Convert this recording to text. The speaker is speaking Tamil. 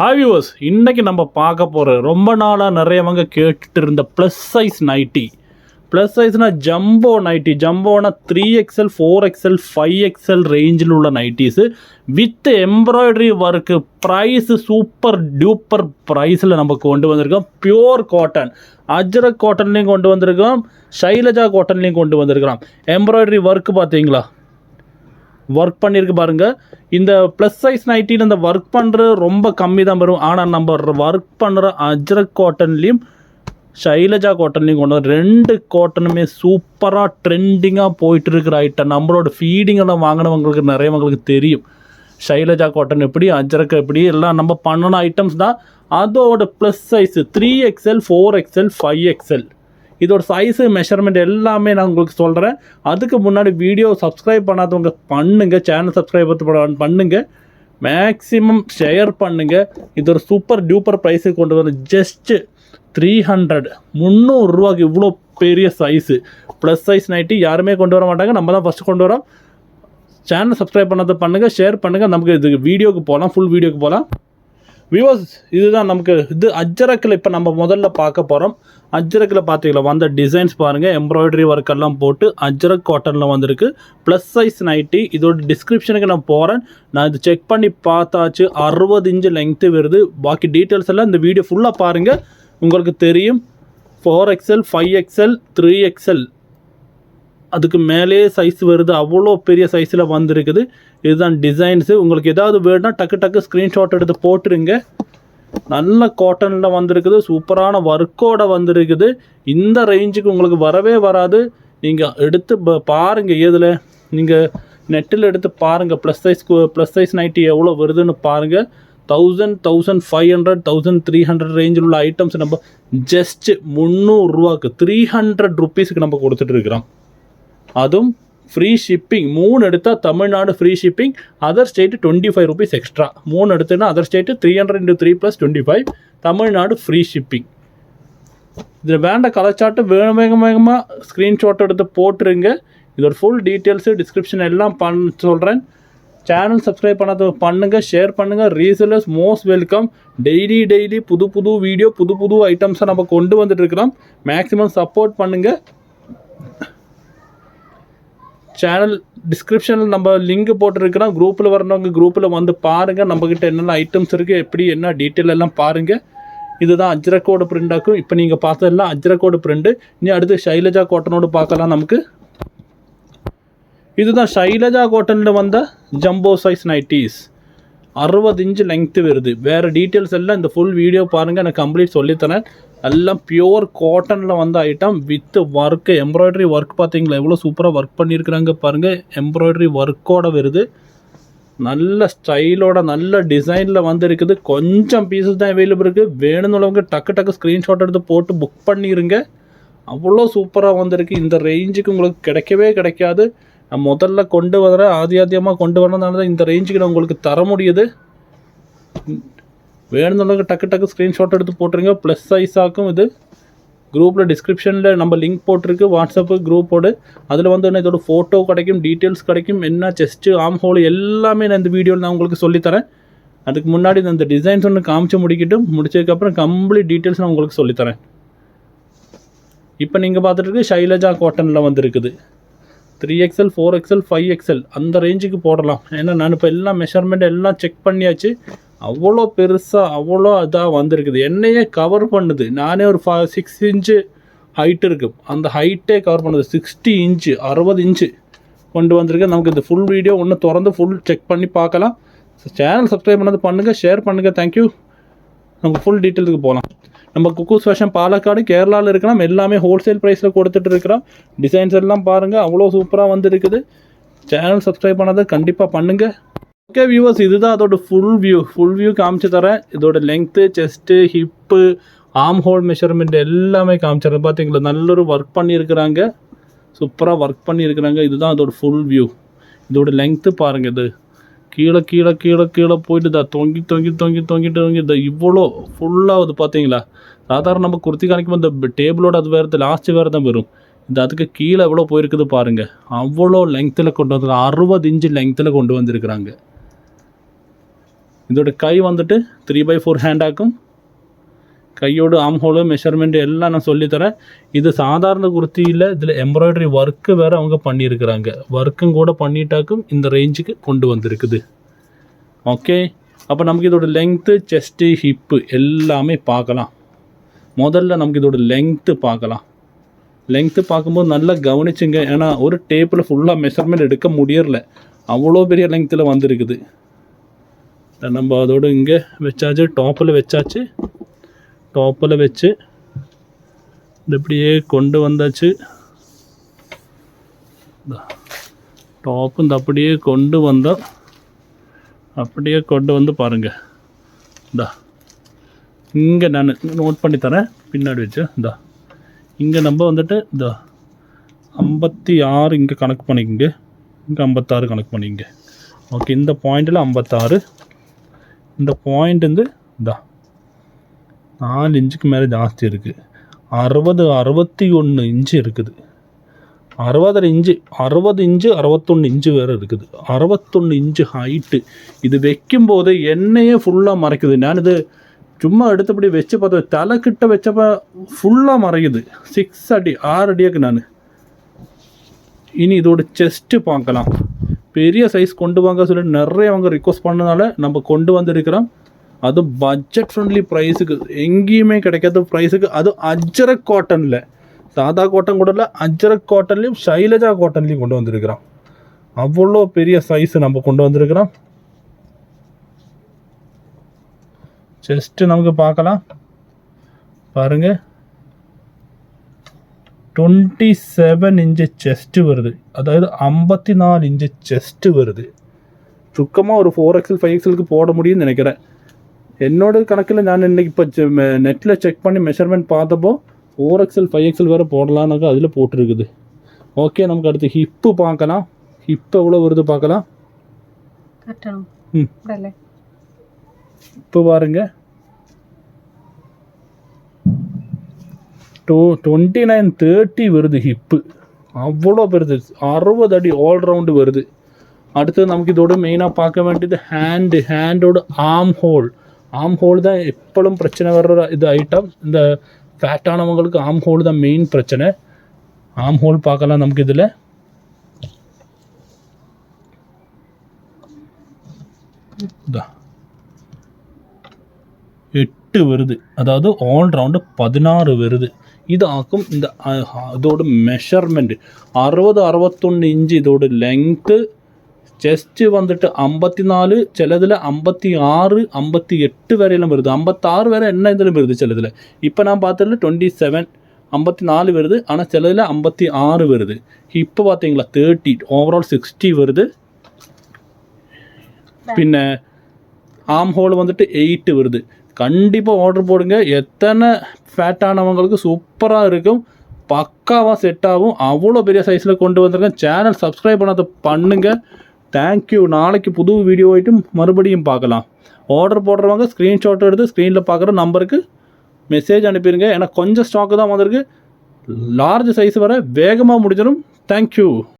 ஹாய் வியூவர்ஸ், இன்றைக்கி நம்ம பார்க்க போகிற ரொம்ப நாளாக நிறையவங்க கேட்டுட்டு இருந்த ப்ளஸ் சைஸ் நைட்டி. ப்ளஸ் சைஸ்னால் ஜம்போ நைட்டி. ஜம்போனா 3XL 4XL 5XL ரேஞ்சில் உள்ள nighties with embroidery work. Price super duper ப்ரைஸில் நம்ம கொண்டு வந்திருக்கோம். பியோர் காட்டன், அஜ்ரக் காட்டன்லேயும் கொண்டு வந்திருக்கோம், ஷைலஜா காட்டன்லேயும் கொண்டு வந்திருக்கிறோம். எம்ப்ராய்டரி ஒர்க்கு பார்த்தீங்களா, ஒர்க் பண்ணியிருக்கு பாருங்கள். இந்த ப்ளஸ் சைஸ் நைட்டியில் இந்த ஒர்க் பண்ணுறது ரொம்ப கம்மி தான் வரும். ஆனால் நம்ம ஒர்க் பண்ணுற அஜ்ரக் காட்டன்லேயும் ஷைலஜா காட்டன்லேயும் கொண்டு வந்து ரெண்டு காட்டனுமே சூப்பராக ட்ரெண்டிங்காக போயிட்டு இருக்கிற ஐட்டம். நம்மளோட ஃபீடிங்கெல்லாம் வாங்கினவங்களுக்கு நிறையவங்களுக்கு தெரியும் ஷைலஜா காட்டன் எப்படி, அஜ்ரக் எப்படி, எல்லாம் நம்ம பண்ணின ஐட்டம்ஸ் தான். அதோட plus size 3XL 4XL 5XL. இதோட சைஸு மெஷர்மெண்ட் எல்லாமே நான் உங்களுக்கு சொல்கிறேன். அதுக்கு முன்னாடி வீடியோ சப்ஸ்கிரைப் பண்ணாதவங்க பண்ணுங்கள், சேனல் சப்ஸ்கிரைப் பண்ணுங்கள், மேக்ஸிமம் ஷேர் பண்ணுங்கள். இது ஒரு சூப்பர் டியூப்பர் ப்ரைஸுக்கு கொண்டு வந்து ஜஸ்ட்டு 300 ரூபாய்க்கு இவ்வளோ பெரிய சைஸு ப்ளஸ் சைஸ் நைட்டி யாருமே கொண்டு வர மாட்டாங்க, நம்ம தான் ஃபஸ்ட்டு கொண்டு வரோம். சேனல் சப்ஸ்கிரைப் பண்ணாத பண்ணுங்கள், ஷேர் பண்ணுங்கள். நமக்கு இது வீடியோக்கு போகலாம், ஃபுல் வீடியோக்கு போகலாம். வியூவர்ஸ், இதுதான் நமக்கு இது அஜ்ரக்கில் இப்போ நம்ம முதல்ல பார்க்க போகிறோம். அஜ்ரக்கில் பார்த்தீங்களா வந்த டிசைன்ஸ் பாருங்கள், எம்ப்ராய்டரி ஒர்க்கெல்லாம் போட்டு அஜ்ரக் காட்டனில் வந்திருக்கு ப்ளஸ் சைஸ் நைட்டி. இதோட டிஸ்கிரிப்ஷனுக்கு நான் போகிறேன். நான் இது செக் பண்ணி பார்த்தாச்சு, 60 இன்ச்சு லெங்க்த்து வருது. பாக்கி டீட்டெயில்ஸ் எல்லாம் இந்த வீடியோ ஃபுல்லாக பாருங்கள், உங்களுக்கு தெரியும். 4XL 5XL 3XL அதுக்கு மேலே சைஸ் வருது, அவ்வளோ பெரிய சைஸில் வந்திருக்குது. இதுதான் டிசைன்ஸு. உங்களுக்கு ஏதாவது வேணுன்னா டக்கு ஸ்க்ரீன்ஷாட் எடுத்து போட்டுருங்க. நல்ல காட்டனில் வந்திருக்குது, சூப்பரான ஒர்க்கோடு வந்திருக்குது. இந்த ரேஞ்சுக்கு உங்களுக்கு வரவே வராது. நீங்கள் எடுத்து பாருங்கள், எதில் நீங்கள் நெட்டில் எடுத்து பாருங்கள். ப்ளஸ் சைஸ் நைட்டி எவ்வளோ வருதுன்னு பாருங்கள். 1000, 1500, 1300 ரேஞ்சில் உள்ள ஐட்டம்ஸ் நம்ம ஜஸ்ட்டு 300 ரூபாய்க்கு 300 ருப்பீஸுக்கு நம்ம கொடுத்துட்ருக்குறோம். அதுவும் ஃப்ரீ ஷிப்பிங். 3 எடுத்தால் Tamil Nadu free shipping, other state 25 rupees extra. 3 எடுத்தோன்னா other state 300 × 3 + 25, Tamil Nadu free shipping. இதில் வேண்ட கலச்சாட்டு வேகமாக ஸ்க்ரீன்ஷாட் எடுத்து போட்டுருங்க. இதோட ஃபுல் டீட்டெயில்ஸு டிஸ்கிரிப்ஷன் எல்லாம் சொல்கிறேன். சேனல் சப்ஸ்கிரைப் பண்ணாத பண்ணுங்கள், ஷேர் பண்ணுங்கள். Resellers most welcome. டெய்லி புது வீடியோ, புது ஐட்டம்ஸை நம்ம கொண்டு வந்துட்டுருக்கிறோம். மேக்ஸிமம் சப்போர்ட் பண்ணுங்கள். சேனல் டிஸ்கிரிப்ஷனில் நம்ம லிங்க் போட்டுருக்கிறோம். குரூப்பில் வரணுங்க, குரூப்பில் வந்து பாருங்கள். நம்மக்கிட்ட என்னென்ன ஐட்டம்ஸ் இருக்குது, எப்படி என்ன டீட்டெயில் எல்லாம் பாருங்கள். இதுதான் அஜ்ரக்கோட பிரிண்டாக்கும். இப்போ நீங்கள் பார்த்ததெல்லாம் அஜ்ரக்கோட பிரிண்டு. இனி அடுத்து ஷைலஜா காட்டனோடு பார்க்கலாம். நமக்கு இதுதான் ஷைலஜா காட்டனில் வந்த jumbo size nighties. 60 inch length வருது. வேறு டீட்டெயில்ஸ் எல்லாம் இந்த ஃபுல் வீடியோ பாருங்கள், நான் கம்ப்ளீட் சொல்லித்தரேன். எல்லாம் பியோர் காட்டனில் வந்த item with work, embroidery work. பார்த்தீங்களா எவ்வளோ சூப்பராக ஒர்க் பண்ணியிருக்கிறாங்க பாருங்கள். எம்ப்ராய்டரி ஒர்க்கோடு வருது, நல்ல ஸ்டைலோட நல்ல டிசைனில் வந்துருக்குது. கொஞ்சம் பீஸஸ் தான் அவைலபிள் இருக்குது. வேணும்னுள்ளவங்க டக்கு ஸ்க்ரீன்ஷாட் எடுத்து போட்டு புக் பண்ணிடுங்க. அவ்வளோ சூப்பராக வந்திருக்கு. இந்த ரேஞ்சுக்கு உங்களுக்கு கிடைக்கவே கிடைக்காது. நான் முதல்ல கொண்டு வரேன், ஆதியமாக கொண்டு வரதுனால தான் இந்த ரேஞ்சுக்கு நான் உங்களுக்கு தர முடியுது. வேணும்னுள்ளவங்க டக்கு ஸ்க்ரீன்ஷாட் எடுத்து போட்டுருங்க. ப்ளஸ் சைஸாக்கும் இது. குரூப்பில் டிஸ்கிரிப்ஷனில் நம்ம லிங்க் போட்டிருக்கு, வாட்ஸ்அப்பு குரூப்போடு. அதில் வந்து இதோட ஃபோட்டோ கிடைக்கும், டீட்டெயில்ஸ் கிடைக்கும், என்ன செஸ்ட்டு ஆம் ஹோல் எல்லாமே நான் இந்த வீடியோவில் நான் உங்களுக்கு சொல்லித்தரேன். அதுக்கு முன்னாடி நான் இந்த டிசைன்ஸ் ஒன்று காமிச்சு முடிச்சதுக்கப்புறம் கம்ப்ளீட் டீட்டெயில்ஸ் நான் உங்களுக்கு சொல்லித்தரேன். இப்போ நீங்கள் பார்த்துட்டு ஷைலஜா காட்டனில் வந்துருக்குது. 3XL 4XL 5XL அந்த ரேஞ்சுக்கு போடலாம். ஏன்னா நான் இப்போ எல்லாம் மெஷர்மெண்ட் எல்லாம் செக் பண்ணியாச்சு. அவ்வளோ பெருசாக அவ்வளோ இதாக வந்திருக்குது. என்னையே கவர் பண்ணுது. நானே ஒரு 6 இன்ச்சு ஹைட் இருக்குது, அந்த ஹைட்டே கவர் பண்ணுது. 60 இன்ச்சு 60 இன்ச்சு கொண்டு வந்திருக்கேன். நமக்கு இந்த ஃபுல் வீடியோ ஒன்று திறந்து ஃபுல் செக் பண்ணி பார்க்கலாம். சேனல் சப்ஸ்கிரைப் பண்ணது பண்ணுங்கள், ஷேர் பண்ணுங்கள். தேங்க்யூ. நமக்கு ஃபுல் டீட்டெயிலுக்கு போகலாம். நம்ம குக்கூஸ் ஃபேஷன் பாலக்காடு கேரளாவில் இருக்கலாம். எல்லாமே ஹோல்சேல் ப்ரைஸில் கொடுத்துட்டு இருக்கிறோம். டிசைன்ஸ் எல்லாம் பாருங்கள், அவ்வளோ சூப்பராக வந்துருக்குது. சேனல் சப்ஸ்கிரைப் பண்ணதை கண்டிப்பாக பண்ணுங்கள். ஓகே வியூவர்ஸ், இதுதான் அதோட ஃபுல் வியூ காமிச்சு தரேன். இதோட லெங்க்த்து, செஸ்ட்டு, ஹிப்பு, ஆம் ஹோல் மெஷர்மெண்ட் எல்லாமே காமிச்சிடறேன். பார்த்தீங்களா நல்லொரு ஒர்க் பண்ணியிருக்கிறாங்க, சூப்பராக ஒர்க் பண்ணியிருக்கிறாங்க. இதுதான் அதோட ஃபுல் வியூ. இதோட லெங்க்த்து பாருங்கள். இது கீழே போயிட்டு தான் தொங்கிட்டு இந்த இவ்வளோ ஃபுல்லாக அது பார்த்தீங்களா. சாதாரண நம்ம குர்த்தி காணிக்கும் இந்த டேபிளோட அது வேறு லாஸ்ட்டு வேறு தான் வரும். இந்த அதுக்கு கீழே எவ்வளோ போயிருக்குது பாருங்கள். அவ்வளோ லெங்க்த்தில் கொண்டு வந்து 60 இன்ச்சு லெங்க்த்தில் கொண்டு வந்திருக்கிறாங்க. இதோட கை வந்துட்டு 3/4 ஹேண்ட் ஆக்கும். கையோட ஆம் ஹோலு மெஷர்மெண்ட் எல்லாம் நான் சொல்லித்தரேன். இது சாதாரண குர்த்தியில் இதில் எம்ப்ராய்டரி ஒர்க்கு வேறு அவங்க பண்ணியிருக்கிறாங்க. ஒர்க்கும் கூட பண்ணிட்டாக்கும் இந்த ரேஞ்சுக்கு கொண்டு வந்திருக்குது. ஓகே, அப்போ நமக்கு இதோட லெங்க்த்து, செஸ்ட்டு, ஹிப்பு எல்லாமே பார்க்கலாம். முதல்ல நமக்கு இதோட லெங்க்த்து பார்க்கலாம். லெங்க்த்து பார்க்கும்போது நல்லா கவனிச்சுங்க. ஏன்னா ஒரு டேப்பில் ஃபுல்லாக மெஷர்மெண்ட் எடுக்க முடியல, அவ்வளோ பெரிய லெங்க்த்தில் வந்துருக்குது. நம்ம அதோடு இங்கே வச்சாச்சு, டாப்பில் வச்சாச்சு. டாப்பில் வச்சு இது இப்படியே கொண்டு வந்தாச்சு. டாப்பு இந்த அப்படியே கொண்டு வந்தால் அப்படியே கொண்டு வந்து பாருங்கள். இந்தா இங்கே நான் நோட் பண்ணி தரேன், பின்னாடி வச்சு. இந்தா இங்கே நம்ம வந்துட்டு இந்த 56 இங்கே கணக்கு பண்ணிக்கோங்க, இங்கே 56 கணக்கு பண்ணிக்கங்க. ஓகே, இந்த பாயிண்டில் 56, இந்த பாயிண்ட் வந்து இந்தா 4 இன்ச்சுக்கு மேலே ஜாஸ்தி இருக்குது. 61 இன்ச்சு இருக்குது. 60 இன்ச்சு 61 இன்ச்சு வேறு இருக்குது. 61 இன்ச்சு ஹைட்டு. இது வைக்கும்போது எண்ணெயே ஃபுல்லாக மறைக்குது. நான் இது சும்மா எடுத்தபடி வச்சு பார்த்தேன், தலைக்கிட்ட வச்சப்போ ஃபுல்லாக மறையுது. 6 அடி 6 அடியாக்கு நான். இனி இதோட செஸ்ட்டு பார்க்கலாம். பெரிய சைஸ் கொண்டு வாங்க சொல்லிட்டு நிறைய அவங்க ரிக்வஸ்ட் பண்ணனால நம்ம கொண்டு வந்திருக்கிறோம். அது பட்ஜெட் ஃப்ரெண்ட்லி ப்ரைஸுக்கு, எங்கேயுமே கிடைக்காத ப்ரைஸுக்கு. அதுவும் அஜ்ரக் காட்டனில், சாதா காட்டன் கூட இல்லை, அஜ்ரக் காட்டன்லேயும் ஷைலஜா காட்டன்லேயும் கொண்டு வந்திருக்கிறோம். அவ்வளோ பெரிய சைஸு நம்ம கொண்டு வந்திருக்கிறோம். செஸ்ட்டு நமக்கு பார்க்கலாம் பாருங்கள், 27 இன்ச்சு செஸ்ட்டு வருது. அதாவது 54 இன்ச்சு செஸ்ட்டு வருது. சுக்கமாக ஒரு 4XL 5XLக்கு போட முடியும்னு நினைக்கிறேன். என்னோட கணக்கில் நான் இன்றைக்கி இப்போ நெட்டில் செக் பண்ணி மெஷர்மெண்ட் பார்த்தப்போ 4XL 5XL வேறு போடலான்னாக்கா அதில் போட்டிருக்குது. ஓகே, நமக்கு அடுத்து ஹிப்பு பார்க்கலாம். ஹிப்பு எவ்வளோ வருது பார்க்கலாம். இப்போ பாருங்க, 29-30 வருது ஹிப்பு. அவ்வளோ பெருது, 60 அடி ஆல்ரவுண்டு வருது. அடுத்தது நமக்கு இதோட மெயினாக பார்க்க வேண்டியது ஹேண்டோட ஆம் ஹோல் தான் எப்பளும் பிரச்சனை வர்ற இது ஐட்டம். இந்த ஃபேட்டானவங்களுக்கு ஆம் ஹோல் தான் மெயின் பிரச்சனை. ஆம் ஹோல் பார்க்கலாம் நமக்கு இதில். இதான் 8 வருது. அதாவது ஆல்ரவுண்டு 16 வருது. இது ஆக்கும் இந்த இதோட மெஷர்மெண்ட் 60-61 இன்ச்சு இதோட லெங்க்த்து. செஸ்ட்டு வந்துட்டு 54, சிலதில் 56, 58 வரையிலும் வருது. 56 வேறு என்ன இதில் வருது சிலதில். இப்போ நான் பார்த்ததில் 27, 54 வருது. ஆனால் சிலதில் 56 வருது. இப்போ பார்த்தீங்களா 30, ஓவரால் 60 வருது. பின்ன ஆம் ஹோல் வந்துட்டு 8 வருது. கண்டிப்பாக ஆர்டர் போடுங்க. எத்தனை ஃபேட்டானவங்களுக்கு சூப்பராக இருக்கும், பக்காவாக செட் ஆகும். அவ்வளோ பெரிய சைஸில் கொண்டு வந்திருக்கேன். சேனல் சப்ஸ்கிரைப் பண்ணாத பண்ணுங்கள். தேங்க்யூ. நாளைக்கு புது வீடியோ ஆகிட்டு மறுபடியும் பார்க்கலாம். ஆர்டர் போடுறவங்க ஸ்க்ரீன்ஷாட் எடுத்து ஸ்க்ரீனில் பார்க்குற நம்பருக்கு மெசேஜ் அனுப்பிடுங்க. ஏன்னா கொஞ்சம் ஸ்டாக்கு தான் வந்திருக்கு. லார்ஜ் சைஸ் வர வேகமாக முடிஞ்சிடும். தேங்க்யூ.